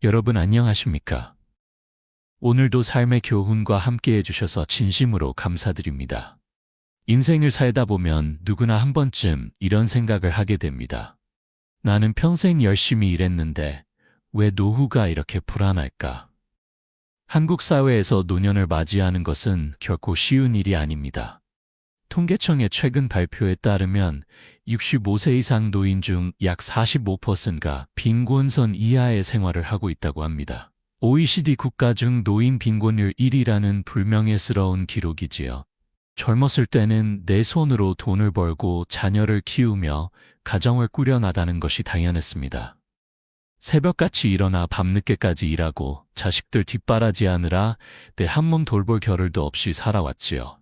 여러분 안녕하십니까? 오늘도 삶의 교훈과 함께 해주셔서 진심으로 감사드립니다. 인생을 살다 보면 누구나 한 번쯤 이런 생각을 하게 됩니다. 나는 평생 열심히 일했는데 왜 노후가 이렇게 불안할까? 한국 사회에서 노년을 맞이하는 것은 결코 쉬운 일이 아닙니다. 통계청의 최근 발표에 따르면 65세 이상 노인 중 약 45%가 빈곤선 이하의 생활을 하고 있다고 합니다. OECD 국가 중 노인 빈곤율 1위라는 불명예스러운 기록이지요. 젊었을 때는 내 손으로 돈을 벌고 자녀를 키우며 가정을 꾸려나가는 것이 당연했습니다. 새벽같이 일어나 밤늦게까지 일하고 자식들 뒷바라지하느라 내 한몸 돌볼 겨를도 없이 살아왔지요.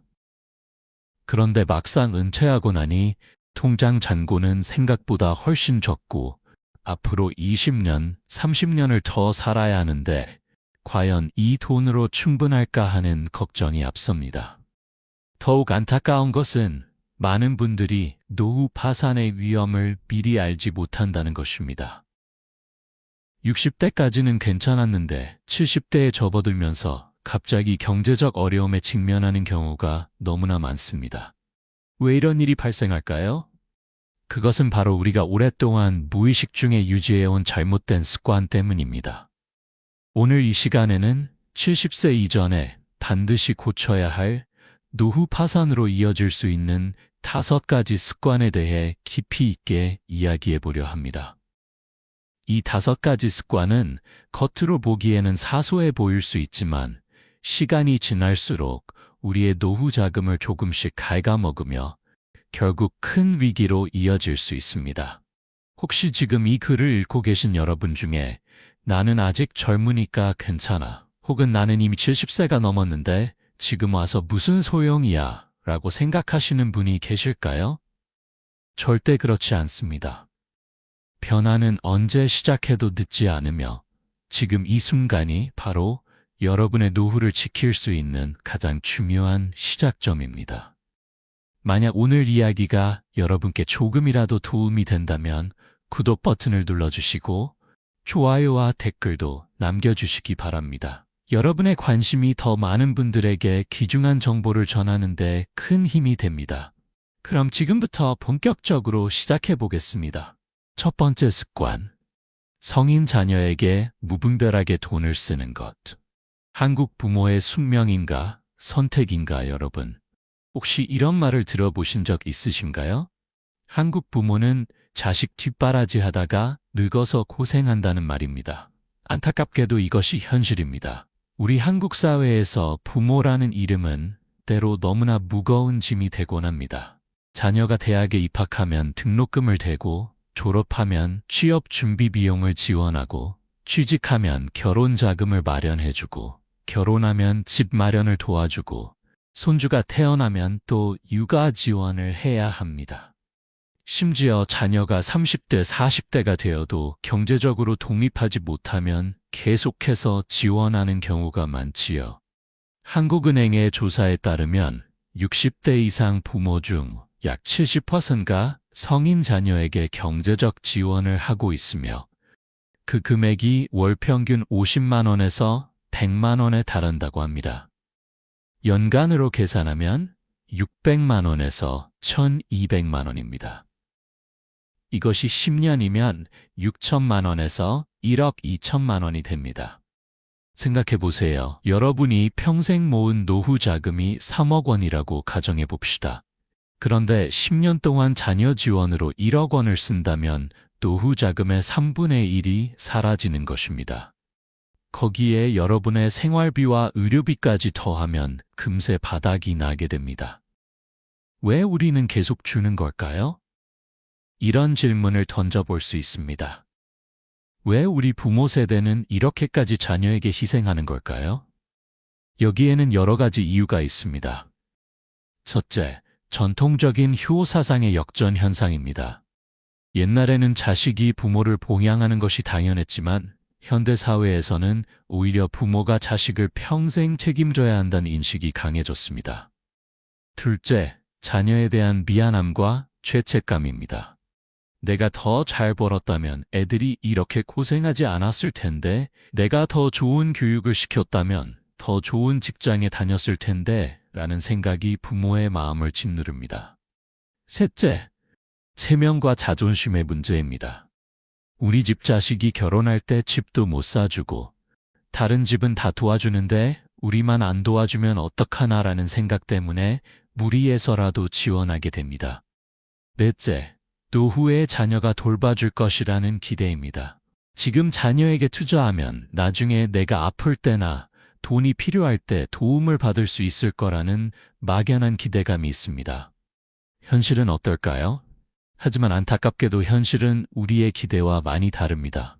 그런데 막상 은퇴하고 나니 통장 잔고는 생각보다 훨씬 적고 앞으로 20년, 30년을 더 살아야 하는데 과연 이 돈으로 충분할까 하는 걱정이 앞섭니다. 더욱 안타까운 것은 많은 분들이 노후 파산의 위험을 미리 알지 못한다는 것입니다. 60대까지는 괜찮았는데 70대에 접어들면서 갑자기 경제적 어려움에 직면하는 경우가 너무나 많습니다. 왜 이런 일이 발생할까요? 그것은 바로 우리가 오랫동안 무의식 중에 유지해온 잘못된 습관 때문입니다. 오늘 이 시간에는 70세 이전에 반드시 고쳐야 할 노후 파산으로 이어질 수 있는 5가지 습관에 대해 깊이 있게 이야기해 보려 합니다. 이 5가지 습관은 겉으로 보기에는 사소해 보일 수 있지만 시간이 지날수록 우리의 노후 자금을 조금씩 갉아먹으며 결국 큰 위기로 이어질 수 있습니다. 혹시 지금 이 글을 읽고 계신 여러분 중에 나는 아직 젊으니까 괜찮아, 혹은 나는 이미 70세가 넘었는데 지금 와서 무슨 소용이야 라고 생각하시는 분이 계실까요? 절대 그렇지 않습니다. 변화는 언제 시작해도 늦지 않으며 지금 이 순간이 바로 여러분의 노후를 지킬 수 있는 가장 중요한 시작점입니다. 만약 오늘 이야기가 여러분께 조금이라도 도움이 된다면 구독 버튼을 눌러주시고 좋아요와 댓글도 남겨주시기 바랍니다. 여러분의 관심이 더 많은 분들에게 귀중한 정보를 전하는 데 큰 힘이 됩니다. 그럼 지금부터 본격적으로 시작해 보겠습니다. 첫 번째 습관, 성인 자녀에게 무분별하게 돈을 쓰는 것. 한국 부모의 숙명인가 선택인가 여러분, 혹시 이런 말을 들어보신 적 있으신가요? 한국 부모는 자식 뒷바라지 하다가 늙어서 고생한다는 말입니다. 안타깝게도 이것이 현실입니다. 우리 한국 사회에서 부모라는 이름은 때로 너무나 무거운 짐이 되곤 합니다. 자녀가 대학에 입학하면 등록금을 대고 졸업하면 취업 준비 비용을 지원하고 취직하면 결혼 자금을 마련해주고 결혼하면 집 마련을 도와주고 손주가 태어나면 또 육아 지원을 해야 합니다. 심지어 자녀가 30대, 40대가 되어도 경제적으로 독립하지 못하면 계속해서 지원하는 경우가 많지요. 한국은행의 조사에 따르면 60대 이상 부모 중 약 70%가 성인 자녀에게 경제적 지원을 하고 있으며 그 금액이 월 평균 50만 원에서 100만 원에 달한다고 합니다. 연간으로 계산하면 600만 원에서 1200만 원입니다. 이것이 10년이면 6천만 원에서 1억 2천만 원이 됩니다. 생각해 보세요. 여러분이 평생 모은 노후 자금이 3억 원이라고 가정해 봅시다. 그런데 10년 동안 자녀 지원으로 1억 원을 쓴다면 노후 자금의 3분의 1이 사라지는 것입니다. 거기에 여러분의 생활비와 의료비까지 더하면 금세 바닥이 나게 됩니다. 왜 우리는 계속 주는 걸까요? 이런 질문을 던져볼 수 있습니다. 왜 우리 부모 세대는 이렇게까지 자녀에게 희생하는 걸까요? 여기에는 여러 가지 이유가 있습니다. 첫째, 전통적인 효 사상의 역전 현상입니다. 옛날에는 자식이 부모를 봉양하는 것이 당연했지만 현대 사회에서는 오히려 부모가 자식을 평생 책임져야 한다는 인식이 강해졌습니다. 둘째, 자녀에 대한 미안함과 죄책감입니다. 내가 더 잘 벌었다면 애들이 이렇게 고생하지 않았을 텐데, 내가 더 좋은 교육을 시켰다면 더 좋은 직장에 다녔을 텐데, 라는 생각이 부모의 마음을 짓누릅니다. 셋째, 체면과 자존심의 문제입니다. 우리 집 자식이 결혼할 때 집도 못 사주고, 다른 집은 다 도와주는데 우리만 안 도와주면 어떡하나라는 생각 때문에 무리해서라도 지원하게 됩니다. 넷째, 노후에 자녀가 돌봐줄 것이라는 기대입니다. 지금 자녀에게 투자하면 나중에 내가 아플 때나 돈이 필요할 때 도움을 받을 수 있을 거라는 막연한 기대감이 있습니다. 현실은 어떨까요? 하지만 안타깝게도 현실은 우리의 기대와 많이 다릅니다.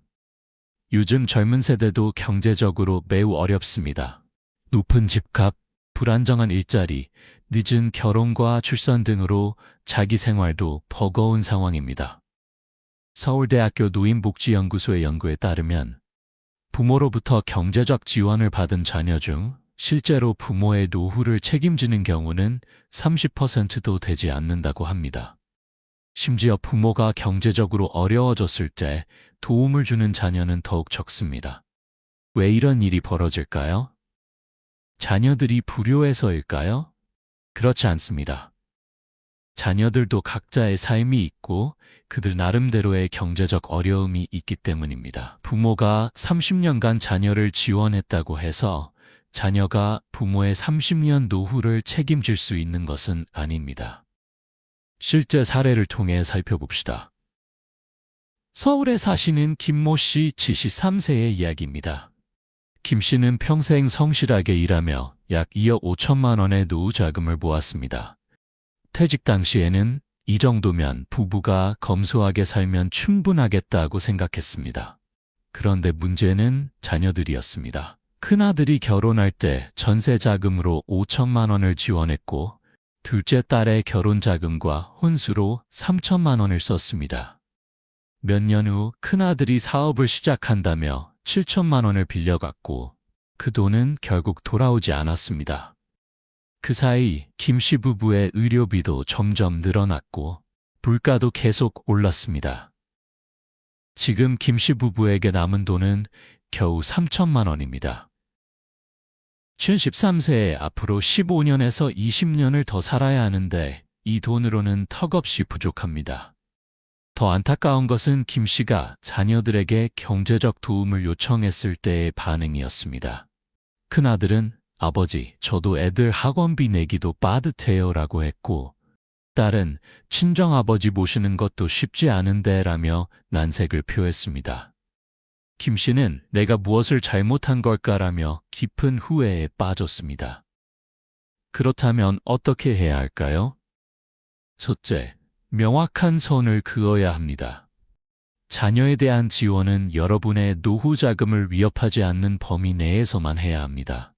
요즘 젊은 세대도 경제적으로 매우 어렵습니다. 높은 집값, 불안정한 일자리, 늦은 결혼과 출산 등으로 자기 생활도 버거운 상황입니다. 서울대학교 노인복지연구소의 연구에 따르면 부모로부터 경제적 지원을 받은 자녀 중 실제로 부모의 노후를 책임지는 경우는 30%도 되지 않는다고 합니다. 심지어 부모가 경제적으로 어려워졌을 때 도움을 주는 자녀는 더욱 적습니다. 왜 이런 일이 벌어질까요? 자녀들이 불효해서일까요? 그렇지 않습니다. 자녀들도 각자의 삶이 있고 그들 나름대로의 경제적 어려움이 있기 때문입니다. 부모가 30년간 자녀를 지원했다고 해서 자녀가 부모의 30년 노후를 책임질 수 있는 것은 아닙니다. 실제 사례를 통해 살펴봅시다. 서울에 사시는 김모 씨 73세의 이야기입니다. 김 씨는 평생 성실하게 일하며 약 2억 5천만 원의 노후 자금을 모았습니다. 퇴직 당시에는 이 정도면 부부가 검소하게 살면 충분하겠다고 생각했습니다. 그런데 문제는 자녀들이었습니다. 큰아들이 결혼할 때 전세 자금으로 5천만 원을 지원했고 둘째 딸의 결혼 자금과 혼수로 3천만 원을 썼습니다. 몇 년 후 큰아들이 사업을 시작한다며 7천만 원을 빌려갔고 그 돈은 결국 돌아오지 않았습니다. 그 사이 김 씨 부부의 의료비도 점점 늘어났고 물가도 계속 올랐습니다. 지금 김 씨 부부에게 남은 돈은 겨우 3천만 원입니다. 73세에 앞으로 15년에서 20년을 더 살아야 하는데 이 돈으로는 턱없이 부족합니다. 더 안타까운 것은 김 씨가 자녀들에게 경제적 도움을 요청했을 때의 반응이었습니다. 큰아들은 아버지, 저도 애들 학원비 내기도 빠듯해요 라고 했고 딸은 친정아버지 모시는 것도 쉽지 않은데 라며 난색을 표했습니다. 김 씨는 내가 무엇을 잘못한 걸까라며 깊은 후회에 빠졌습니다. 그렇다면 어떻게 해야 할까요? 첫째, 명확한 선을 그어야 합니다. 자녀에 대한 지원은 여러분의 노후 자금을 위협하지 않는 범위 내에서만 해야 합니다.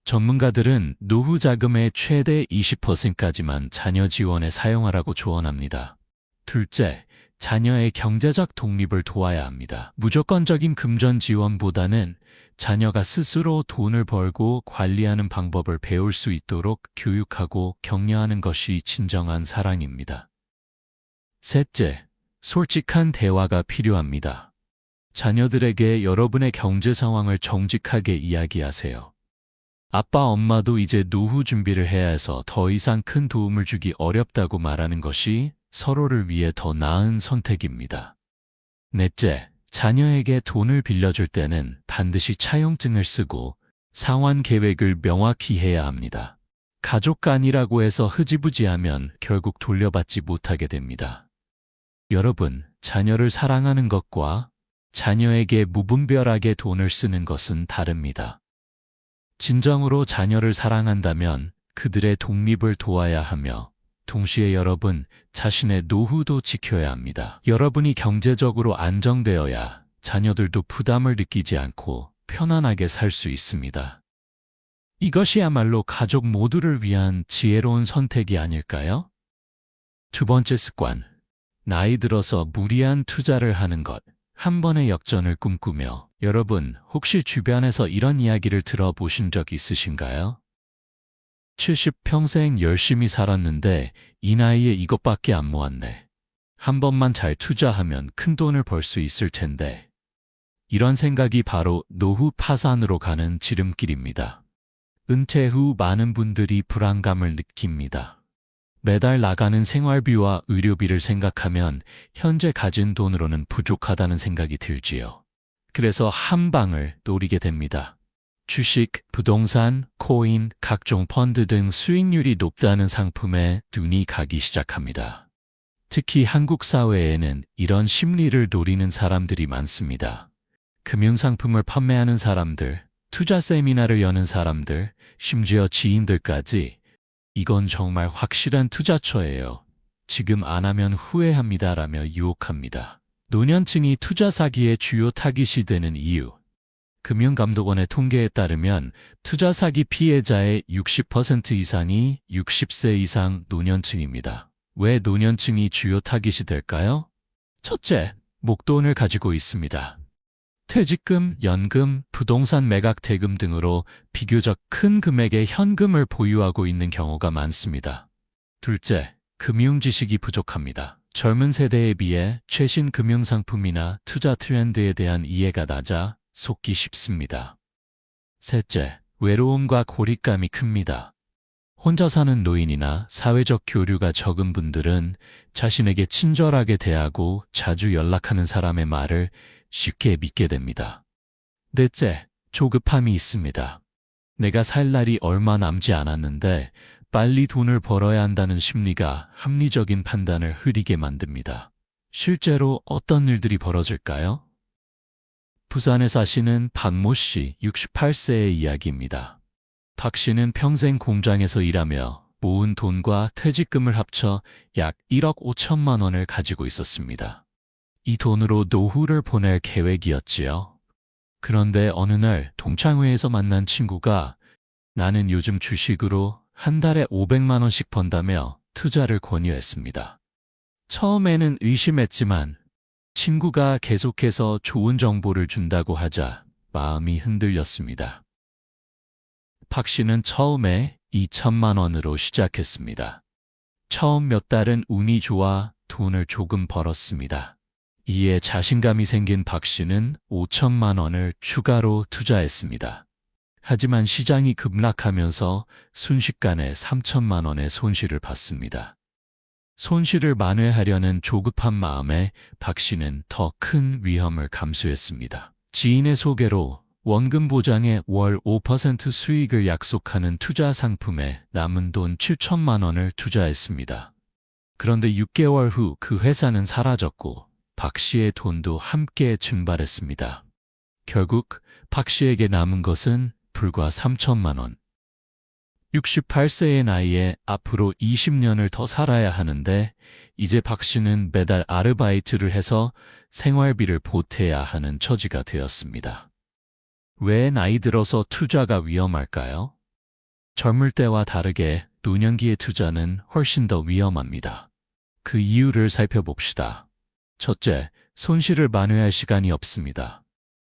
전문가들은 노후 자금의 최대 20%까지만 자녀 지원에 사용하라고 조언합니다. 둘째, 자녀의 경제적 독립을 도와야 합니다. 무조건적인 금전 지원보다는 자녀가 스스로 돈을 벌고 관리하는 방법을 배울 수 있도록 교육하고 격려하는 것이 진정한 사랑입니다. 셋째, 솔직한 대화가 필요합니다. 자녀들에게 여러분의 경제 상황을 정직하게 이야기하세요. 아빠, 엄마도 이제 노후 준비를 해야 해서 더 이상 큰 도움을 주기 어렵다고 말하는 것이 서로를 위해 더 나은 선택입니다. 넷째, 자녀에게 돈을 빌려줄 때는 반드시 차용증을 쓰고 상환 계획을 명확히 해야 합니다. 가족 간이라고 해서 흐지부지하면 결국 돌려받지 못하게 됩니다. 여러분, 자녀를 사랑하는 것과 자녀에게 무분별하게 돈을 쓰는 것은 다릅니다. 진정으로 자녀를 사랑한다면 그들의 독립을 도와야 하며 동시에 여러분 자신의 노후도 지켜야 합니다. 여러분이 경제적으로 안정되어야 자녀들도 부담을 느끼지 않고 편안하게 살 수 있습니다. 이것이야말로 가족 모두를 위한 지혜로운 선택이 아닐까요? 두 번째 습관, 나이 들어서 무리한 투자를 하는 것. 한 번의 역전을 꿈꾸며 여러분 혹시 주변에서 이런 이야기를 들어보신 적 있으신가요? 70평생 열심히 살았는데 이 나이에 이것밖에 안 모았네. 한 번만 잘 투자하면 큰 돈을 벌 수 있을 텐데. 이런 생각이 바로 노후 파산으로 가는 지름길입니다. 은퇴 후 많은 분들이 불안감을 느낍니다. 매달 나가는 생활비와 의료비를 생각하면 현재 가진 돈으로는 부족하다는 생각이 들지요. 그래서 한 방을 노리게 됩니다. 주식, 부동산, 코인, 각종 펀드 등 수익률이 높다는 상품에 눈이 가기 시작합니다. 특히 한국 사회에는 이런 심리를 노리는 사람들이 많습니다. 금융상품을 판매하는 사람들, 투자 세미나를 여는 사람들, 심지어 지인들까지 이건 정말 확실한 투자처예요. 지금 안 하면 후회합니다라며 유혹합니다. 노년층이 투자 사기의 주요 타깃이 되는 이유. 금융감독원의 통계에 따르면 투자 사기 피해자의 60% 이상이 60세 이상 노년층입니다. 왜 노년층이 주요 타깃이 될까요? 첫째, 목돈을 가지고 있습니다. 퇴직금, 연금, 부동산 매각 대금 등으로 비교적 큰 금액의 현금을 보유하고 있는 경우가 많습니다. 둘째, 금융 지식이 부족합니다. 젊은 세대에 비해 최신 금융상품이나 투자 트렌드에 대한 이해가 낮아 속기 쉽습니다. 셋째, 외로움과 고립감이 큽니다. 혼자 사는 노인이나 사회적 교류가 적은 분들은 자신에게 친절하게 대하고 자주 연락하는 사람의 말을 쉽게 믿게 됩니다. 넷째, 조급함이 있습니다. 내가 살 날이 얼마 남지 않았는데 빨리 돈을 벌어야 한다는 심리가 합리적인 판단을 흐리게 만듭니다. 실제로 어떤 일들이 벌어질까요? 부산에 사시는 박모 씨 68세의 이야기입니다. 박 씨는 평생 공장에서 일하며 모은 돈과 퇴직금을 합쳐 약 1억 5천만 원을 가지고 있었습니다. 이 돈으로 노후를 보낼 계획이었지요. 그런데 어느 날 동창회에서 만난 친구가 나는 요즘 주식으로 한 달에 500만 원씩 번다며 투자를 권유했습니다. 처음에는 의심했지만 친구가 계속해서 좋은 정보를 준다고 하자 마음이 흔들렸습니다. 박 씨는 처음에 2천만 원으로 시작했습니다. 처음 몇 달은 운이 좋아 돈을 조금 벌었습니다. 이에 자신감이 생긴 박 씨는 5천만 원을 추가로 투자했습니다. 하지만 시장이 급락하면서 순식간에 3천만 원의 손실을 봤습니다. 손실을 만회하려는 조급한 마음에 박 씨는 더 큰 위험을 감수했습니다. 지인의 소개로 원금 보장에 월 5% 수익을 약속하는 투자 상품에 남은 돈 7천만 원을 투자했습니다. 그런데 6개월 후 그 회사는 사라졌고 박 씨의 돈도 함께 증발했습니다. 결국 박 씨에게 남은 것은 불과 3천만 원. 68세의 나이에 앞으로 20년을 더 살아야 하는데 이제 박 씨는 매달 아르바이트를 해서 생활비를 보태야 하는 처지가 되었습니다. 왜 나이 들어서 투자가 위험할까요? 젊을 때와 다르게 노년기의 투자는 훨씬 더 위험합니다. 그 이유를 살펴봅시다. 첫째, 손실을 만회할 시간이 없습니다.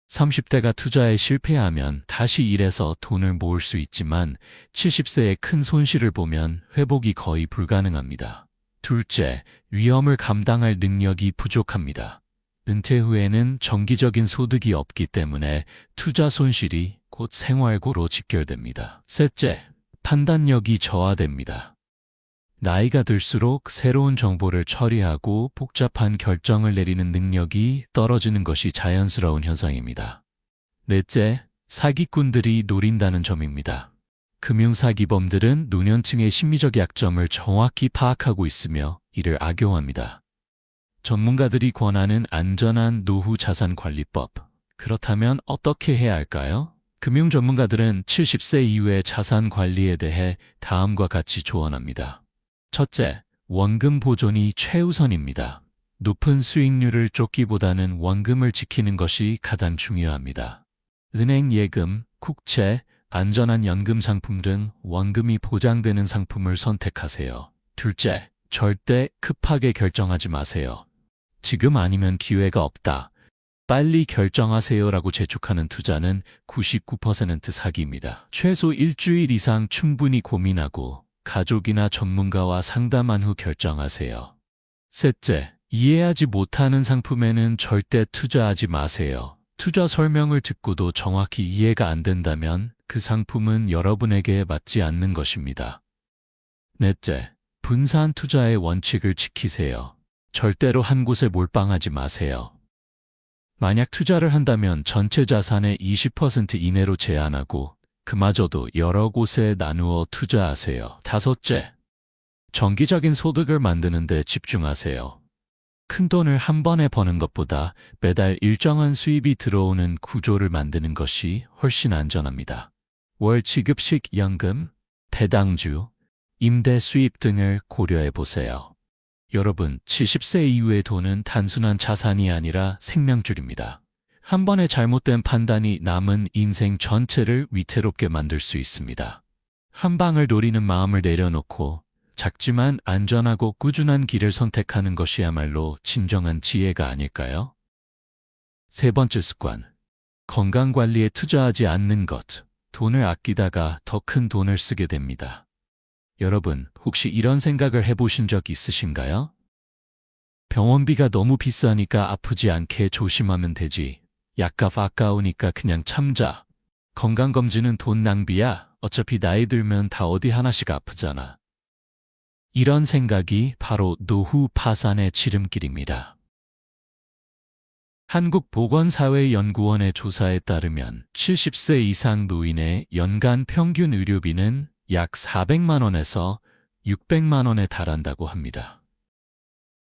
30대가 투자에 실패하면 다시 일해서 돈을 모을 수 있지만 70세의 큰 손실을 보면 회복이 거의 불가능합니다. 둘째, 위험을 감당할 능력이 부족합니다. 은퇴 후에는 정기적인 소득이 없기 때문에 투자 손실이 곧 생활고로 직결됩니다. 셋째, 판단력이 저하됩니다. 나이가 들수록 새로운 정보를 처리하고 복잡한 결정을 내리는 능력이 떨어지는 것이 자연스러운 현상입니다. 넷째, 사기꾼들이 노린다는 점입니다. 금융사기범들은 노년층의 심리적 약점을 정확히 파악하고 있으며 이를 악용합니다. 전문가들이 권하는 안전한 노후 자산 관리법. 그렇다면 어떻게 해야 할까요? 금융 전문가들은 70세 이후의 자산 관리에 대해 다음과 같이 조언합니다. 첫째, 원금 보존이 최우선입니다. 높은 수익률을 쫓기보다는 원금을 지키는 것이 가장 중요합니다. 은행 예금, 국채, 안전한 연금 상품 등 원금이 보장되는 상품을 선택하세요. 둘째, 절대 급하게 결정하지 마세요. 지금 아니면 기회가 없다. 빨리 결정하세요라고 재촉하는 투자는 99% 사기입니다. 최소 일주일 이상 충분히 고민하고 가족이나 전문가와 상담한 후 결정하세요. 셋째, 이해하지 못하는 상품에는 절대 투자하지 마세요. 투자 설명을 듣고도 정확히 이해가 안 된다면 그 상품은 여러분에게 맞지 않는 것입니다. 넷째, 분산 투자의 원칙을 지키세요. 절대로 한 곳에 몰빵하지 마세요. 만약 투자를 한다면 전체 자산의 20% 이내로 제한하고 그마저도 여러 곳에 나누어 투자하세요. 다섯째, 정기적인 소득을 만드는 데 집중하세요. 큰 돈을 한 번에 버는 것보다 매달 일정한 수입이 들어오는 구조를 만드는 것이 훨씬 안전합니다. 월 지급식 연금, 배당주, 임대 수입 등을 고려해 보세요. 여러분, 70세 이후의 돈은 단순한 자산이 아니라 생명줄입니다. 한 번의 잘못된 판단이 남은 인생 전체를 위태롭게 만들 수 있습니다. 한 방을 노리는 마음을 내려놓고 작지만 안전하고 꾸준한 길을 선택하는 것이야말로 진정한 지혜가 아닐까요? 세 번째 습관, 건강관리에 투자하지 않는 것. 돈을 아끼다가 더 큰 돈을 쓰게 됩니다. 여러분, 혹시 이런 생각을 해보신 적 있으신가요? 병원비가 너무 비싸니까 아프지 않게 조심하면 되지. 약값 아까우니까 그냥 참자. 건강검진은 돈 낭비야. 어차피 나이 들면 다 어디 하나씩 아프잖아. 이런 생각이 바로 노후 파산의 지름길입니다. 한국보건사회연구원의 조사에 따르면 70세 이상 노인의 연간 평균 의료비는 약 400만 원에서 600만 원에 달한다고 합니다.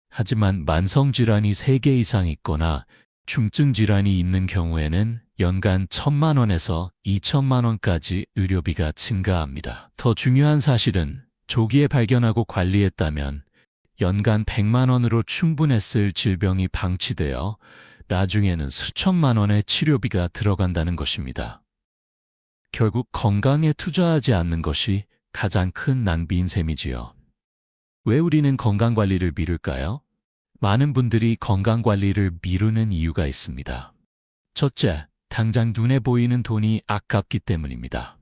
하지만 만성질환이 3개 이상 있거나 중증질환이 있는 경우에는 연간 1,000만 원에서 2천만 원까지 의료비가 증가합니다. 더 중요한 사실은 조기에 발견하고 관리했다면 연간 100만 원으로 충분했을 질병이 방치되어 나중에는 수천만 원의 치료비가 들어간다는 것입니다. 결국 건강에 투자하지 않는 것이 가장 큰 낭비인 셈이지요. 왜 우리는 건강관리를 미룰까요? 많은 분들이 건강관리를 미루는 이유가 있습니다. 첫째, 당장 눈에 보이는 돈이 아깝기 때문입니다.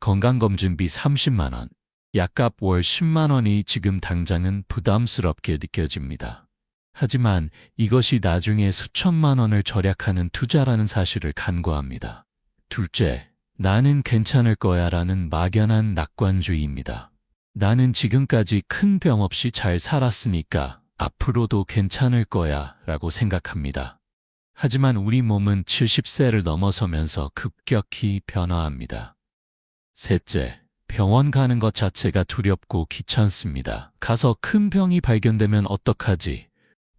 건강검진비 30만 원, 약값 월 10만 원이 지금 당장은 부담스럽게 느껴집니다. 하지만 이것이 나중에 수천만 원을 절약하는 투자라는 사실을 간과합니다. 둘째, 나는 괜찮을 거야 라는 막연한 낙관주의입니다. 나는 지금까지 큰 병 없이 잘 살았으니까 앞으로도 괜찮을 거야 라고 생각합니다. 하지만 우리 몸은 70세를 넘어서면서 급격히 변화합니다. 셋째, 병원 가는 것 자체가 두렵고 귀찮습니다. 가서 큰 병이 발견되면 어떡하지?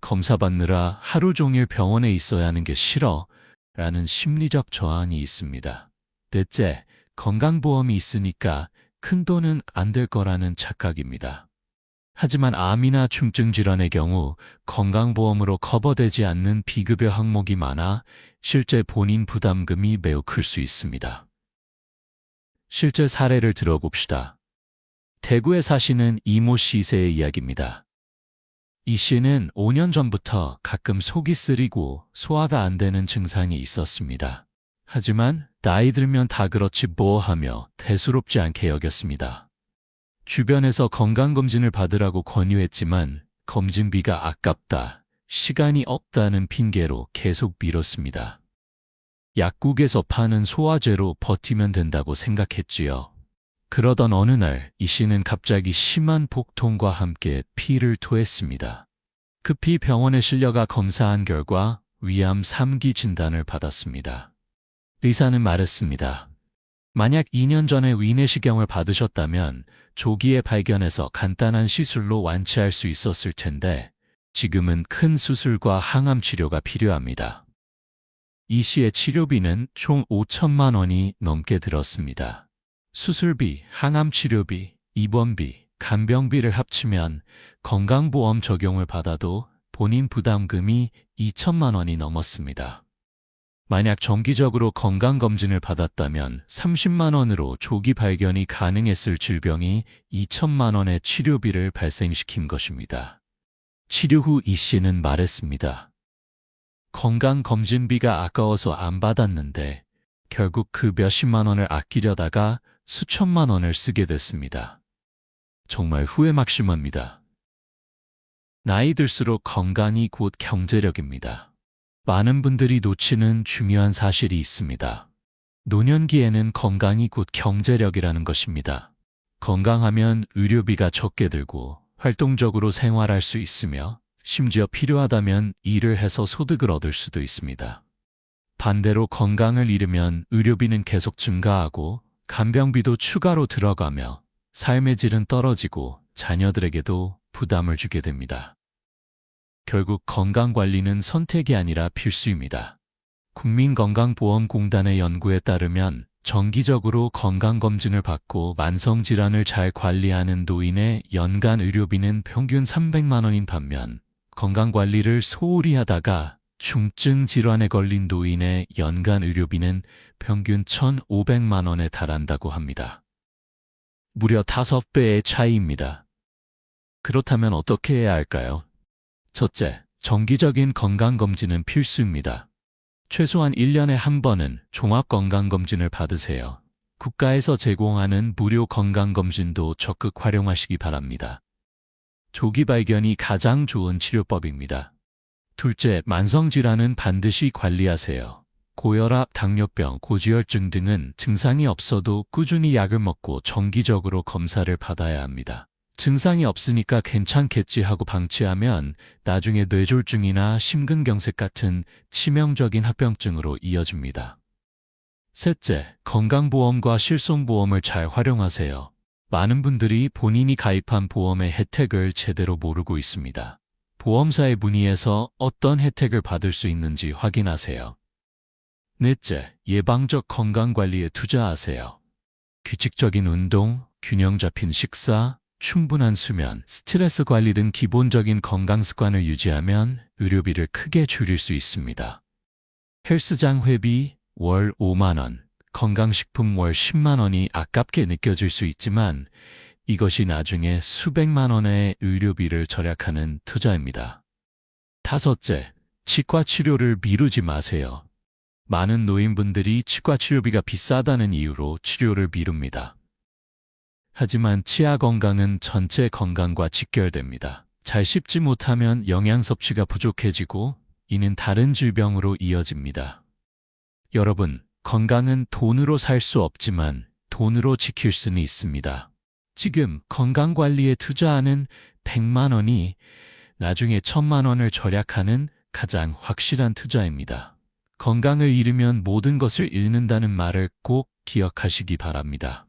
검사 받느라 하루 종일 병원에 있어야 하는 게 싫어 라는 심리적 저항이 있습니다. 넷째, 건강보험이 있으니까 큰 돈은 안 될 거라는 착각입니다. 하지만 암이나 중증질환의 경우 건강보험으로 커버되지 않는 비급여 항목이 많아 실제 본인 부담금이 매우 클 수 있습니다. 실제 사례를 들어봅시다. 대구에 사시는 이모 씨세의 이야기입니다. 이 씨는 5년 전부터 가끔 속이 쓰리고 소화가 안 되는 증상이 있었습니다. 하지만 나이 들면 다 그렇지 뭐 하며 대수롭지 않게 여겼습니다. 주변에서 건강검진을 받으라고 권유했지만 검진비가 아깝다, 시간이 없다는 핑계로 계속 미뤘습니다. 약국에서 파는 소화제로 버티면 된다고 생각했지요. 그러던 어느 날 이 씨는 갑자기 심한 복통과 함께 피를 토했습니다. 급히 병원에 실려가 검사한 결과 위암 3기 진단을 받았습니다. 의사는 말했습니다. 만약 2년 전에 위내시경을 받으셨다면 조기에 발견해서 간단한 시술로 완치할 수 있었을 텐데 지금은 큰 수술과 항암 치료가 필요합니다. 이 씨의 치료비는 총 5천만 원이 넘게 들었습니다. 수술비, 항암 치료비, 입원비, 간병비를 합치면 건강보험 적용을 받아도 본인 부담금이 2천만 원이 넘었습니다. 만약 정기적으로 건강검진을 받았다면 30만 원으로 조기 발견이 가능했을 질병이 2천만 원의 치료비를 발생시킨 것입니다. 치료 후 이 씨는 말했습니다. 건강검진비가 아까워서 안 받았는데 결국 그 몇십만 원을 아끼려다가 수천만 원을 쓰게 됐습니다. 정말 후회 막심합니다. 나이 들수록 건강이 곧 경제력입니다. 많은 분들이 놓치는 중요한 사실이 있습니다. 노년기에는 건강이 곧 경제력이라는 것입니다. 건강하면 의료비가 적게 들고 활동적으로 생활할 수 있으며 심지어 필요하다면 일을 해서 소득을 얻을 수도 있습니다. 반대로 건강을 잃으면 의료비는 계속 증가하고 간병비도 추가로 들어가며 삶의 질은 떨어지고 자녀들에게도 부담을 주게 됩니다. 결국 건강관리는 선택이 아니라 필수입니다. 국민건강보험공단의 연구에 따르면 정기적으로 건강검진을 받고 만성질환을 잘 관리하는 노인의 연간 의료비는 평균 300만 원인 반면 건강관리를 소홀히 하다가 중증 질환에 걸린 노인의 연간 의료비는 평균 1,500만 원에 달한다고 합니다. 무려 5배의 차이입니다. 그렇다면 어떻게 해야 할까요? 첫째, 정기적인 건강검진은 필수입니다. 최소한 1년에 한 번은 종합건강검진을 받으세요. 국가에서 제공하는 무료 건강검진도 적극 활용하시기 바랍니다. 조기 발견이 가장 좋은 치료법입니다. 둘째, 만성질환은 반드시 관리하세요. 고혈압, 당뇨병, 고지혈증 등은 증상이 없어도 꾸준히 약을 먹고 정기적으로 검사를 받아야 합니다. 증상이 없으니까 괜찮겠지 하고 방치하면 나중에 뇌졸중이나 심근경색 같은 치명적인 합병증으로 이어집니다. 셋째, 건강보험과 실손보험을 잘 활용하세요. 많은 분들이 본인이 가입한 보험의 혜택을 제대로 모르고 있습니다. 보험사에 문의해서 어떤 혜택을 받을 수 있는지 확인하세요. 넷째, 예방적 건강관리에 투자하세요. 규칙적인 운동, 균형 잡힌 식사, 충분한 수면, 스트레스 관리 등 기본적인 건강 습관을 유지하면 의료비를 크게 줄일 수 있습니다. 헬스장 회비 월 5만 원, 건강식품 월 10만 원이 아깝게 느껴질 수 있지만 이것이 나중에 수백만 원의 의료비를 절약하는 투자입니다. 다섯째, 치과 치료를 미루지 마세요. 많은 노인분들이 치과 치료비가 비싸다는 이유로 치료를 미룹니다. 하지만 치아 건강은 전체 건강과 직결됩니다. 잘 씹지 못하면 영양 섭취가 부족해지고 이는 다른 질병으로 이어집니다. 여러분, 건강은 돈으로 살 수 없지만 돈으로 지킬 수는 있습니다. 지금 건강관리에 투자하는 100만 원이 나중에 1000만 원을 절약하는 가장 확실한 투자입니다. 건강을 잃으면 모든 것을 잃는다는 말을 꼭 기억하시기 바랍니다.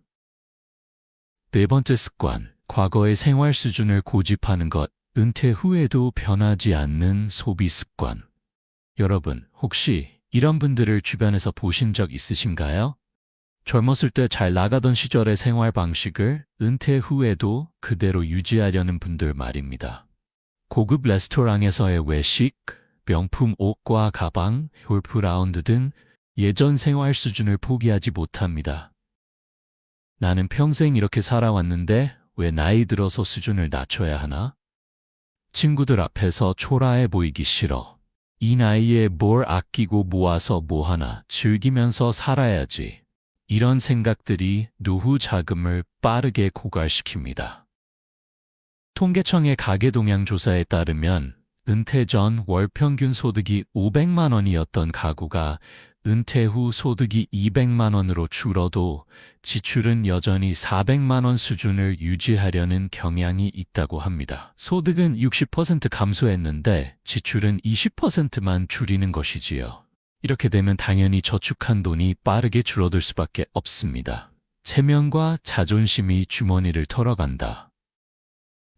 네 번째 습관, 과거의 생활 수준을 고집하는 것, 은퇴 후에도 변하지 않는 소비 습관. 여러분, 혹시 이런 분들을 주변에서 보신 적 있으신가요? 젊었을 때 잘 나가던 시절의 생활 방식을 은퇴 후에도 그대로 유지하려는 분들 말입니다. 고급 레스토랑에서의 외식, 명품 옷과 가방, 골프 라운드 등 예전 생활 수준을 포기하지 못합니다. 나는 평생 이렇게 살아왔는데 왜 나이 들어서 수준을 낮춰야 하나? 친구들 앞에서 초라해 보이기 싫어. 이 나이에 뭘 아끼고 모아서 뭐하나 즐기면서 살아야지. 이런 생각들이 노후 자금을 빠르게 고갈시킵니다. 통계청의 가계동향 조사에 따르면 은퇴 전 월 평균 소득이 500만 원이었던 가구가 은퇴 후 소득이 200만 원으로 줄어도 지출은 여전히 400만 원 수준을 유지하려는 경향이 있다고 합니다. 소득은 60% 감소했는데 지출은 20%만 줄이는 것이지요. 이렇게 되면 당연히 저축한 돈이 빠르게 줄어들 수밖에 없습니다. 체면과 자존심이 주머니를 털어간다.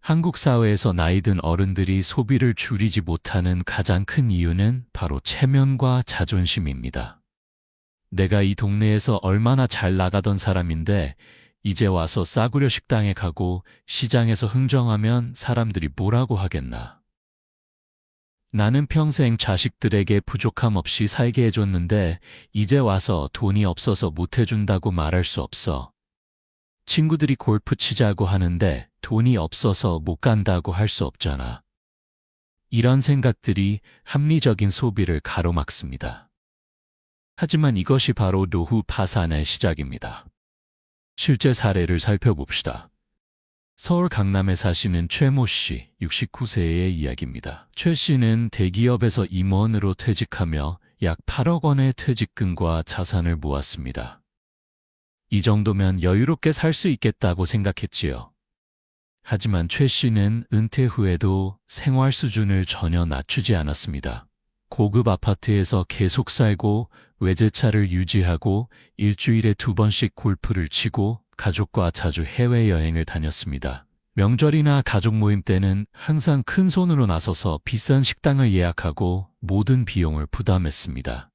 한국 사회에서 나이 든 어른들이 소비를 줄이지 못하는 가장 큰 이유는 바로 체면과 자존심입니다. 내가 이 동네에서 얼마나 잘 나가던 사람인데 이제 와서 싸구려 식당에 가고 시장에서 흥정하면 사람들이 뭐라고 하겠나. 나는 평생 자식들에게 부족함 없이 살게 해줬는데 이제 와서 돈이 없어서 못 해준다고 말할 수 없어. 친구들이 골프 치자고 하는데 돈이 없어서 못 간다고 할 수 없잖아. 이런 생각들이 합리적인 소비를 가로막습니다. 하지만 이것이 바로 노후 파산의 시작입니다. 실제 사례를 살펴봅시다. 서울 강남에 사시는 최모 씨, 69세의 이야기입니다. 최 씨는 대기업에서 임원으로 퇴직하며 약 8억 원의 퇴직금과 자산을 모았습니다. 이 정도면 여유롭게 살 수 있겠다고 생각했지요. 하지만 최 씨는 은퇴 후에도 생활 수준을 전혀 낮추지 않았습니다. 고급 아파트에서 계속 살고 외제차를 유지하고 일주일에 2번씩 골프를 치고 가족과 자주 해외여행을 다녔습니다. 명절이나 가족 모임 때는 항상 큰 손으로 나서서 비싼 식당을 예약하고 모든 비용을 부담했습니다.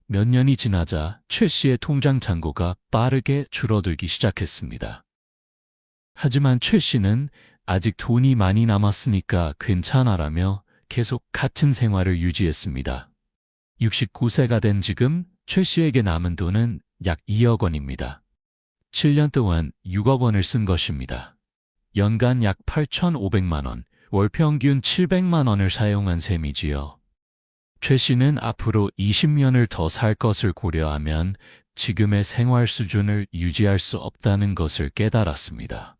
몇 년이 지나자 최 씨의 통장 잔고가 빠르게 줄어들기 시작했습니다. 하지만 최 씨는 아직 돈이 많이 남았으니까 괜찮아라며 계속 같은 생활을 유지했습니다. 69세가 된 지금 최 씨에게 남은 돈은 약 2억 원입니다. 7년 동안 6억 원을 쓴 것입니다. 연간 약 8,500만 원, 월 평균 700만 원을 사용한 셈이지요. 최 씨는 앞으로 20년을 더 살 것을 고려하면 지금의 생활 수준을 유지할 수 없다는 것을 깨달았습니다.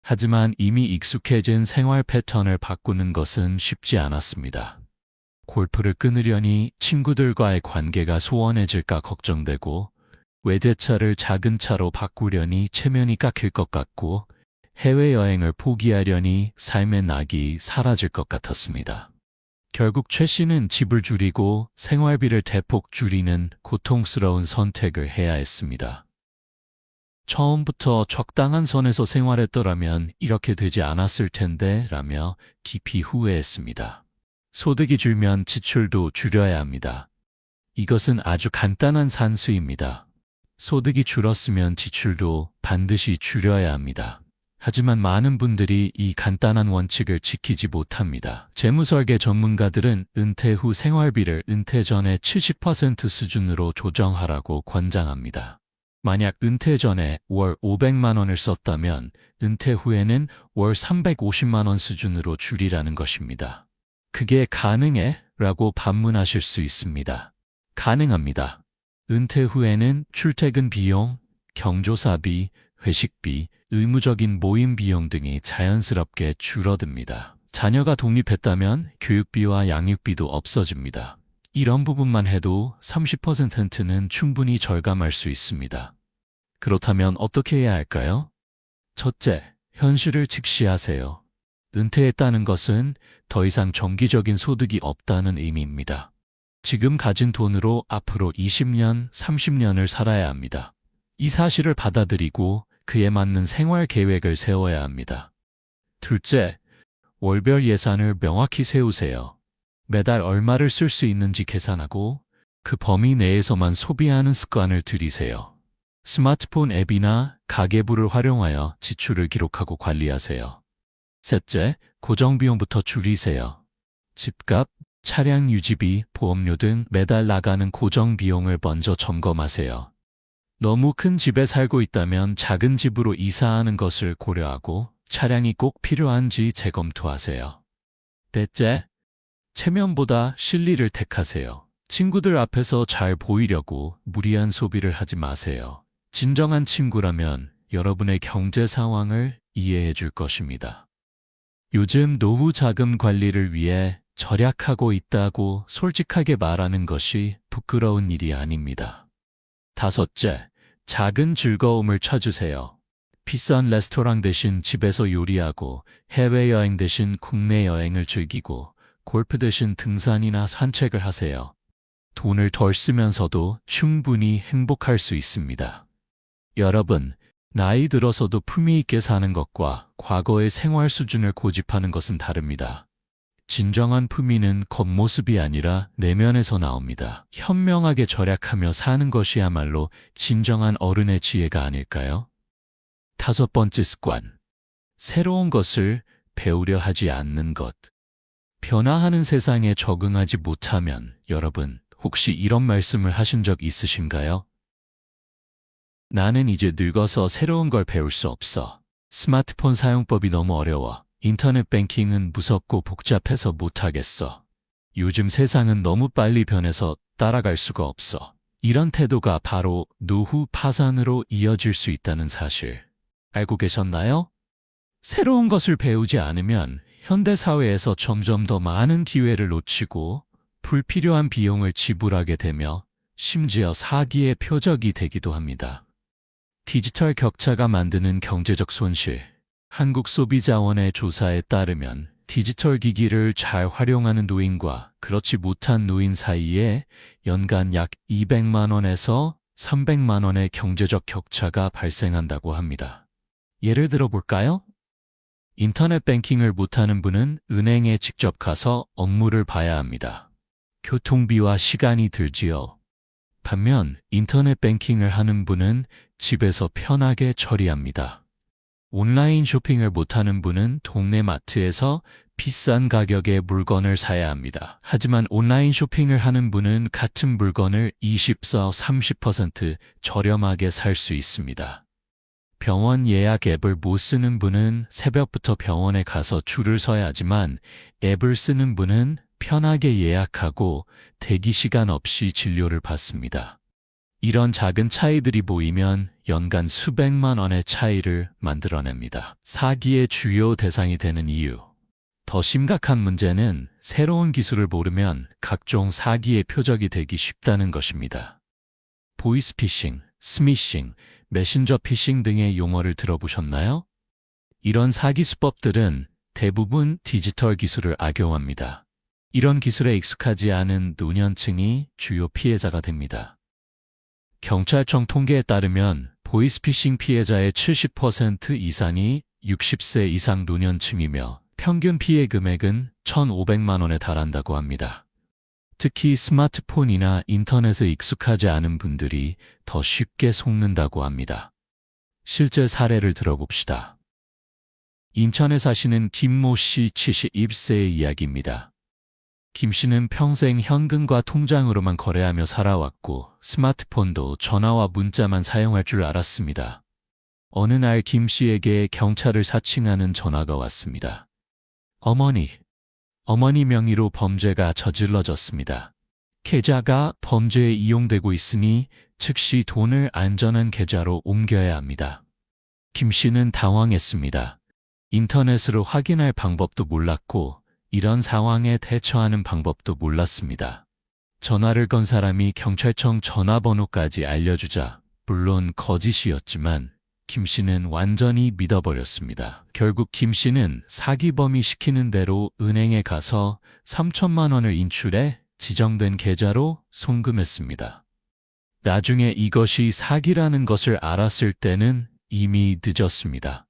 하지만 이미 익숙해진 생활 패턴을 바꾸는 것은 쉽지 않았습니다. 골프를 끊으려니 친구들과의 관계가 소원해질까 걱정되고, 외제차를 작은 차로 바꾸려니 체면이 깎일 것 같고, 해외여행을 포기하려니 삶의 낙이 사라질 것 같았습니다. 결국 최 씨는 집을 줄이고 생활비를 대폭 줄이는 고통스러운 선택을 해야 했습니다. 처음부터 적당한 선에서 생활했더라면 이렇게 되지 않았을 텐데 라며 깊이 후회했습니다. 소득이 줄면 지출도 줄여야 합니다. 이것은 아주 간단한 산수입니다. 소득이 줄었으면 지출도 반드시 줄여야 합니다. 하지만 많은 분들이 이 간단한 원칙을 지키지 못합니다. 재무설계 전문가들은 은퇴 후 생활비를 은퇴 전의 70% 수준으로 조정하라고 권장합니다. 만약 은퇴 전에 월 500만 원을 썼다면 은퇴 후에는 월 350만 원 수준으로 줄이라는 것입니다. 그게 가능해? 라고 반문하실 수 있습니다. 가능합니다. 은퇴 후에는 출퇴근 비용, 경조사비, 회식비, 의무적인 모임 비용 등이 자연스럽게 줄어듭니다. 자녀가 독립했다면 교육비와 양육비도 없어집니다. 이런 부분만 해도 30%는 충분히 절감할 수 있습니다. 그렇다면 어떻게 해야 할까요? 첫째, 현실을 직시하세요. 은퇴했다는 것은 더 이상 정기적인 소득이 없다는 의미입니다. 지금 가진 돈으로 앞으로 20년, 30년을 살아야 합니다. 이 사실을 받아들이고 그에 맞는 생활 계획을 세워야 합니다. 둘째, 월별 예산을 명확히 세우세요. 매달 얼마를 쓸 수 있는지 계산하고 그 범위 내에서만 소비하는 습관을 들이세요. 스마트폰 앱이나 가계부를 활용하여 지출을 기록하고 관리하세요. 셋째, 고정비용부터 줄이세요. 집값, 차량 유지비, 보험료 등 매달 나가는 고정비용을 먼저 점검하세요. 너무 큰 집에 살고 있다면 작은 집으로 이사하는 것을 고려하고 차량이 꼭 필요한지 재검토하세요. 넷째, 체면보다 실리를 택하세요. 친구들 앞에서 잘 보이려고 무리한 소비를 하지 마세요. 진정한 친구라면 여러분의 경제 상황을 이해해 줄 것입니다. 요즘 노후 자금 관리를 위해 절약하고 있다고 솔직하게 말하는 것이 부끄러운 일이 아닙니다. 다섯째, 작은 즐거움을 찾으세요. 비싼 레스토랑 대신 집에서 요리하고 해외여행 대신 국내 여행을 즐기고 골프 대신 등산이나 산책을 하세요. 돈을 덜 쓰면서도 충분히 행복할 수 있습니다. 여러분, 나이 들어서도 품위 있게 사는 것과 과거의 생활 수준을 고집하는 것은 다릅니다. 진정한 품위는 겉모습이 아니라 내면에서 나옵니다. 현명하게 절약하며 사는 것이야말로 진정한 어른의 지혜가 아닐까요? 다섯 번째 습관. 새로운 것을 배우려 하지 않는 것. 변화하는 세상에 적응하지 못하면 여러분, 혹시 이런 말씀을 하신 적 있으신가요? 나는 이제 늙어서 새로운 걸 배울 수 없어. 스마트폰 사용법이 너무 어려워. 인터넷 뱅킹은 무섭고 복잡해서 못하겠어. 요즘 세상은 너무 빨리 변해서 따라갈 수가 없어. 이런 태도가 바로 노후 파산으로 이어질 수 있다는 사실 알고 계셨나요? 새로운 것을 배우지 않으면 현대 사회에서 점점 더 많은 기회를 놓치고 불필요한 비용을 지불하게 되며 심지어 사기의 표적이 되기도 합니다. 디지털 격차가 만드는 경제적 손실. 한국소비자원의 조사에 따르면 디지털 기기를 잘 활용하는 노인과 그렇지 못한 노인 사이에 연간 약 200만 원에서 300만 원의 경제적 격차가 발생한다고 합니다. 예를 들어 볼까요? 인터넷 뱅킹을 못하는 분은 은행에 직접 가서 업무를 봐야 합니다. 교통비와 시간이 들지요. 반면 인터넷 뱅킹을 하는 분은 집에서 편하게 처리합니다. 온라인 쇼핑을 못하는 분은 동네 마트에서 비싼 가격의 물건을 사야 합니다. 하지만 온라인 쇼핑을 하는 분은 같은 물건을 20~30% 저렴하게 살 수 있습니다. 병원 예약 앱을 못 쓰는 분은 새벽부터 병원에 가서 줄을 서야 하지만 앱을 쓰는 분은 편하게 예약하고 대기 시간 없이 진료를 받습니다. 이런 작은 차이들이 모이면 연간 수백만 원의 차이를 만들어냅니다. 사기의 주요 대상이 되는 이유. 더 심각한 문제는 새로운 기술을 모르면 각종 사기의 표적이 되기 쉽다는 것입니다. 보이스피싱, 스미싱, 메신저 피싱 등의 용어를 들어보셨나요? 이런 사기 수법들은 대부분 디지털 기술을 악용합니다. 이런 기술에 익숙하지 않은 노년층이 주요 피해자가 됩니다. 경찰청 통계에 따르면 보이스피싱 피해자의 70% 이상이 60세 이상 노년층이며 평균 피해 금액은 1,500만 원에 달한다고 합니다. 특히 스마트폰이나 인터넷에 익숙하지 않은 분들이 더 쉽게 속는다고 합니다. 실제 사례를 들어봅시다. 인천에 사시는 김모 씨 71세의 이야기입니다. 김 씨는 평생 현금과 통장으로만 거래하며 살아왔고 스마트폰도 전화와 문자만 사용할 줄 알았습니다. 어느 날 김 씨에게 경찰을 사칭하는 전화가 왔습니다. 어머니 명의로 범죄가 저질러졌습니다. 계좌가 범죄에 이용되고 있으니 즉시 돈을 안전한 계좌로 옮겨야 합니다. 김 씨는 당황했습니다. 인터넷으로 확인할 방법도 몰랐고 이런 상황에 대처하는 방법도 몰랐습니다. 전화를 건 사람이 경찰청 전화번호까지 알려주자 물론 거짓이었지만 김 씨는 완전히 믿어버렸습니다. 결국 김 씨는 사기범이 시키는 대로 은행에 가서 3천만 원을 인출해 지정된 계좌로 송금했습니다. 나중에 이것이 사기라는 것을 알았을 때는 이미 늦었습니다.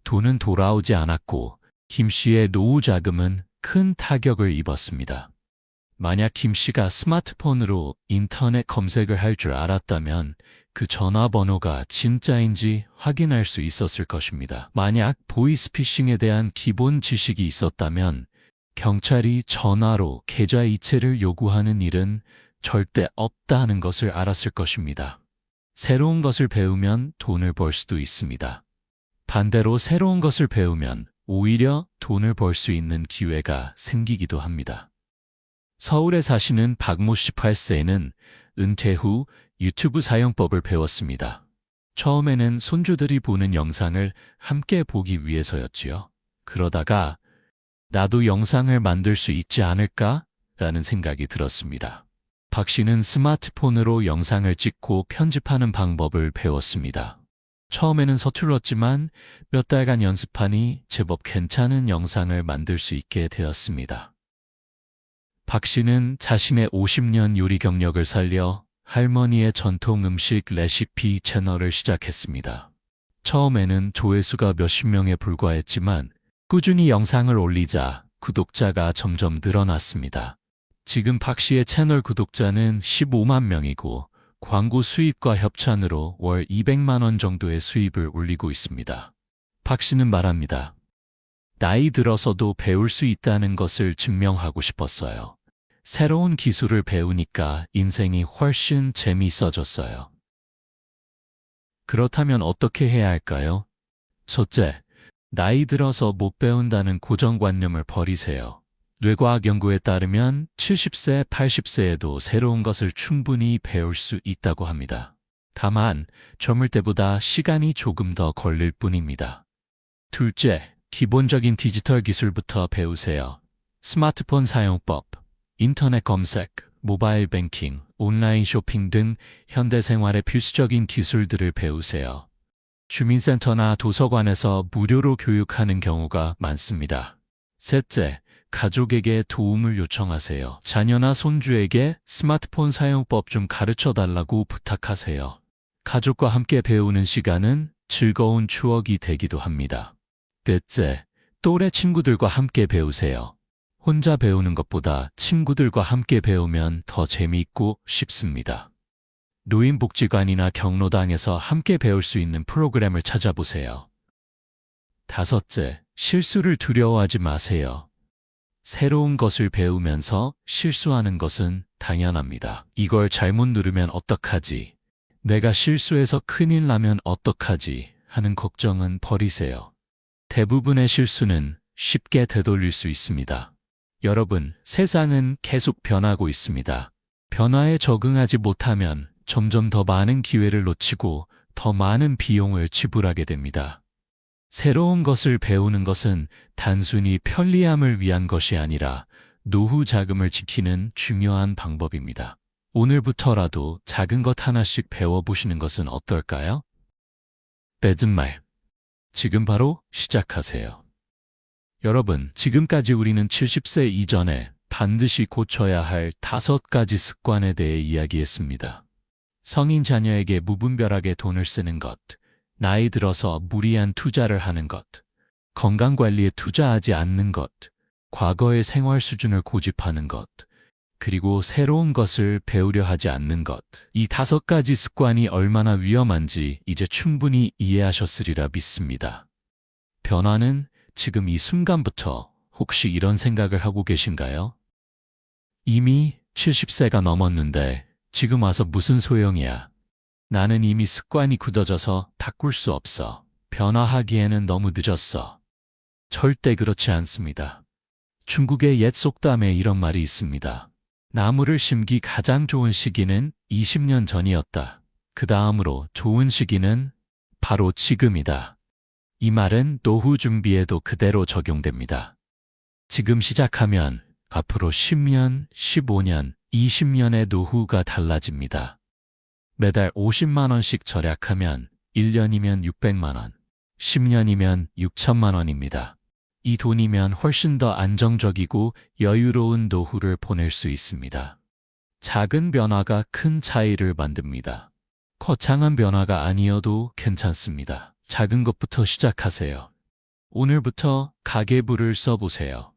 돈은 돌아오지 않았고 김 씨의 노후 자금은 큰 타격을 입었습니다. 만약 김 씨가 스마트폰으로 인터넷 검색을 할 줄 알았다면 그 전화번호가 진짜인지 확인할 수 있었을 것입니다. 만약 보이스피싱에 대한 기본 지식이 있었다면 경찰이 전화로 계좌 이체를 요구하는 일은 절대 없다는 것을 알았을 것입니다. 새로운 것을 배우면 돈을 벌 수도 있습니다. 반대로 새로운 것을 배우면 오히려 돈을 벌 수 있는 기회가 생기기도 합니다. 서울에 사시는 박모 씨 8세는 은퇴 후 유튜브 사용법을 배웠습니다. 처음에는 손주들이 보는 영상을 함께 보기 위해서였지요. 그러다가 나도 영상을 만들 수 있지 않을까? 라는 생각이 들었습니다. 박 씨는 스마트폰으로 영상을 찍고 편집하는 방법을 배웠습니다. 처음에는 서툴렀지만 몇 달간 연습하니 제법 괜찮은 영상을 만들 수 있게 되었습니다. 박 씨는 자신의 50년 요리 경력을 살려 할머니의 전통 음식 레시피 채널을 시작했습니다. 처음에는 조회수가 몇십 명에 불과했지만 꾸준히 영상을 올리자 구독자가 점점 늘어났습니다. 지금 박 씨의 채널 구독자는 15만 명이고 광고 수입과 협찬으로 월 200만 원 정도의 수입을 올리고 있습니다. 박 씨는 말합니다. 나이 들어서도 배울 수 있다는 것을 증명하고 싶었어요. 새로운 기술을 배우니까 인생이 훨씬 재미있어졌어요. 그렇다면 어떻게 해야 할까요? 첫째, 나이 들어서 못 배운다는 고정관념을 버리세요. 뇌과학 연구에 따르면 70세, 80세에도 새로운 것을 충분히 배울 수 있다고 합니다. 다만 젊을 때보다 시간이 조금 더 걸릴 뿐입니다. 둘째, 기본적인 디지털 기술부터 배우세요. 스마트폰 사용법, 인터넷 검색, 모바일 뱅킹, 온라인 쇼핑 등 현대 생활의 필수적인 기술들을 배우세요. 주민센터나 도서관에서 무료로 교육하는 경우가 많습니다. 셋째, 가족에게 도움을 요청하세요. 자녀나 손주에게 스마트폰 사용법 좀 가르쳐 달라고 부탁하세요. 가족과 함께 배우는 시간은 즐거운 추억이 되기도 합니다. 넷째, 또래 친구들과 함께 배우세요. 혼자 배우는 것보다 친구들과 함께 배우면 더 재미있고 쉽습니다. 노인복지관이나 경로당에서 함께 배울 수 있는 프로그램을 찾아보세요. 다섯째, 실수를 두려워하지 마세요. 새로운 것을 배우면서 실수하는 것은 당연합니다. 이걸 잘못 누르면 어떡하지? 내가 실수해서 큰일 나면 어떡하지? 하는 걱정은 버리세요. 대부분의 실수는 쉽게 되돌릴 수 있습니다. 여러분, 세상은 계속 변하고 있습니다. 변화에 적응하지 못하면 점점 더 많은 기회를 놓치고 더 많은 비용을 지불하게 됩니다. 새로운 것을 배우는 것은 단순히 편리함을 위한 것이 아니라 노후 자금을 지키는 중요한 방법입니다. 오늘부터라도 작은 것 하나씩 배워보시는 것은 어떨까요? 맺은 말. 지금 바로 시작하세요. 여러분, 지금까지 우리는 70세 이전에 반드시 고쳐야 할 5가지 습관에 대해 이야기했습니다. 성인 자녀에게 무분별하게 돈을 쓰는 것, 나이 들어서 무리한 투자를 하는 것, 건강관리에 투자하지 않는 것, 과거의 생활 수준을 고집하는 것, 그리고 새로운 것을 배우려 하지 않는 것. 이 5가지 습관이 얼마나 위험한지 이제 충분히 이해하셨으리라 믿습니다. 변화는 지금 이 순간부터. 혹시 이런 생각을 하고 계신가요? 이미 70세가 넘었는데 지금 와서 무슨 소용이야? 나는 이미 습관이 굳어져서 바꿀 수 없어. 변화하기에는 너무 늦었어. 절대 그렇지 않습니다. 중국의 옛 속담에 이런 말이 있습니다. 나무를 심기 가장 좋은 시기는 20년 전이었다. 그 다음으로 좋은 시기는 바로 지금이다. 이 말은 노후 준비에도 그대로 적용됩니다. 지금 시작하면 앞으로 10년, 15년, 20년의 노후가 달라집니다. 매달 50만 원씩 절약하면 1년이면 600만 원, 10년이면 6천만 원입니다. 이 돈이면 훨씬 더 안정적이고 여유로운 노후를 보낼 수 있습니다. 작은 변화가 큰 차이를 만듭니다. 거창한 변화가 아니어도 괜찮습니다. 작은 것부터 시작하세요. 오늘부터 가계부를 써보세요.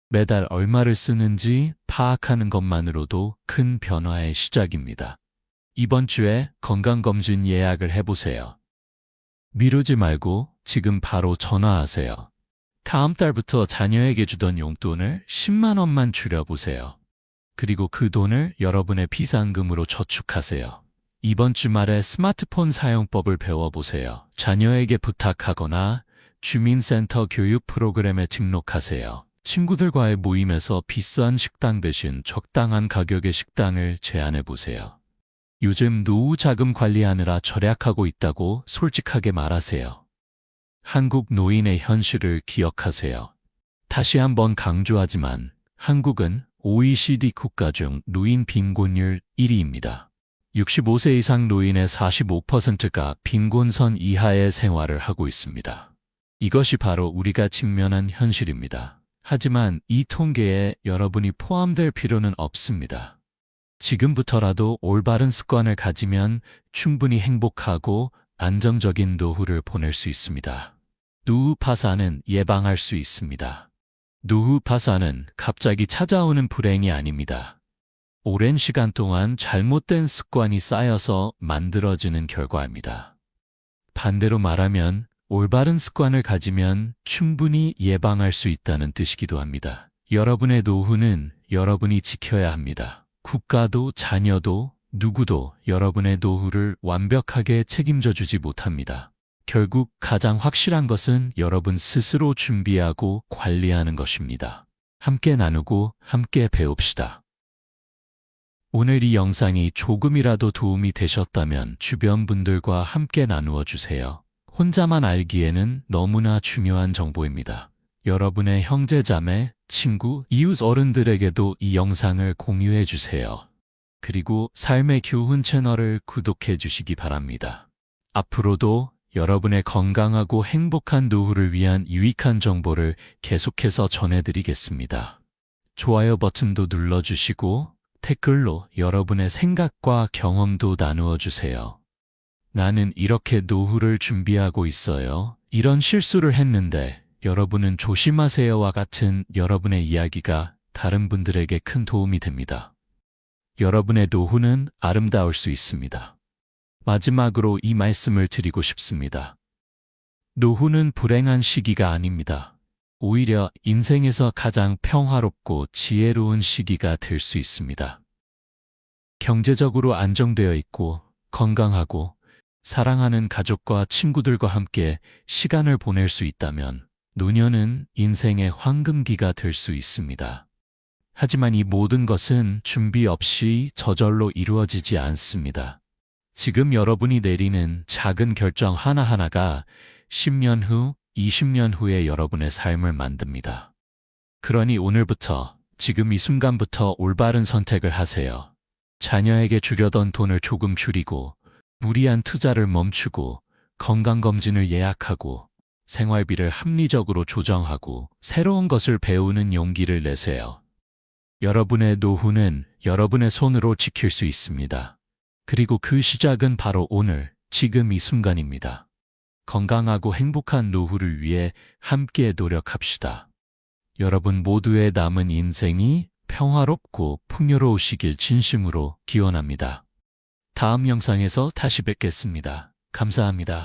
매달 얼마를 쓰는지 파악하는 것만으로도 큰 변화의 시작입니다. 이번 주에 건강검진 예약을 해보세요. 미루지 말고 지금 바로 전화하세요. 다음 달부터 자녀에게 주던 용돈을 10만 원만 줄여보세요. 그리고 그 돈을 여러분의 비상금으로 저축하세요. 이번 주말에 스마트폰 사용법을 배워보세요. 자녀에게 부탁하거나 주민센터 교육 프로그램에 등록하세요. 친구들과의 모임에서 비싼 식당 대신 적당한 가격의 식당을 제안해보세요. 요즘 노후 자금 관리하느라 절약하고 있다고 솔직하게 말하세요. 한국 노인의 현실을 기억하세요. 다시 한번 강조하지만 한국은 OECD 국가 중 노인 빈곤율 1위입니다. 65세 이상 노인의 45%가 빈곤선 이하의 생활을 하고 있습니다. 이것이 바로 우리가 직면한 현실입니다. 하지만 이 통계에 여러분이 포함될 필요는 없습니다. 지금부터라도 올바른 습관을 가지면 충분히 행복하고 안정적인 노후를 보낼 수 있습니다. 노후 파산은 예방할 수 있습니다. 노후 파산은 갑자기 찾아오는 불행이 아닙니다. 오랜 시간 동안 잘못된 습관이 쌓여서 만들어지는 결과입니다. 반대로 말하면 올바른 습관을 가지면 충분히 예방할 수 있다는 뜻이기도 합니다. 여러분의 노후는 여러분이 지켜야 합니다. 국가도 자녀도 누구도 여러분의 노후를 완벽하게 책임져 주지 못합니다. 결국 가장 확실한 것은 여러분 스스로 준비하고 관리하는 것입니다. 함께 나누고 함께 배웁시다. 오늘 이 영상이 조금이라도 도움이 되셨다면 주변 분들과 함께 나누어 주세요. 혼자만 알기에는 너무나 중요한 정보입니다. 여러분의 형제, 자매, 친구, 이웃 어른들에게도 이 영상을 공유해 주세요. 그리고 삶의 교훈 채널을 구독해 주시기 바랍니다. 앞으로도 여러분의 건강하고 행복한 노후를 위한 유익한 정보를 계속해서 전해드리겠습니다. 좋아요 버튼도 눌러주시고 댓글로 여러분의 생각과 경험도 나누어 주세요. 나는 이렇게 노후를 준비하고 있어요. 이런 실수를 했는데 여러분은 조심하세요와 같은 여러분의 이야기가 다른 분들에게 큰 도움이 됩니다. 여러분의 노후는 아름다울 수 있습니다. 마지막으로 이 말씀을 드리고 싶습니다. 노후는 불행한 시기가 아닙니다. 오히려 인생에서 가장 평화롭고 지혜로운 시기가 될 수 있습니다. 경제적으로 안정되어 있고 건강하고 사랑하는 가족과 친구들과 함께 시간을 보낼 수 있다면 노년은 인생의 황금기가 될 수 있습니다. 하지만 이 모든 것은 준비 없이 저절로 이루어지지 않습니다. 지금 여러분이 내리는 작은 결정 하나하나가 10년 후, 20년 후의 여러분의 삶을 만듭니다. 그러니 오늘부터, 지금 이 순간부터 올바른 선택을 하세요. 자녀에게 주려던 돈을 조금 줄이고, 무리한 투자를 멈추고, 건강검진을 예약하고, 생활비를 합리적으로 조정하고, 새로운 것을 배우는 용기를 내세요. 여러분의 노후는 여러분의 손으로 지킬 수 있습니다. 그리고 그 시작은 바로 오늘, 지금 이 순간입니다. 건강하고 행복한 노후를 위해 함께 노력합시다. 여러분 모두의 남은 인생이 평화롭고 풍요로우시길 진심으로 기원합니다. 다음 영상에서 다시 뵙겠습니다. 감사합니다.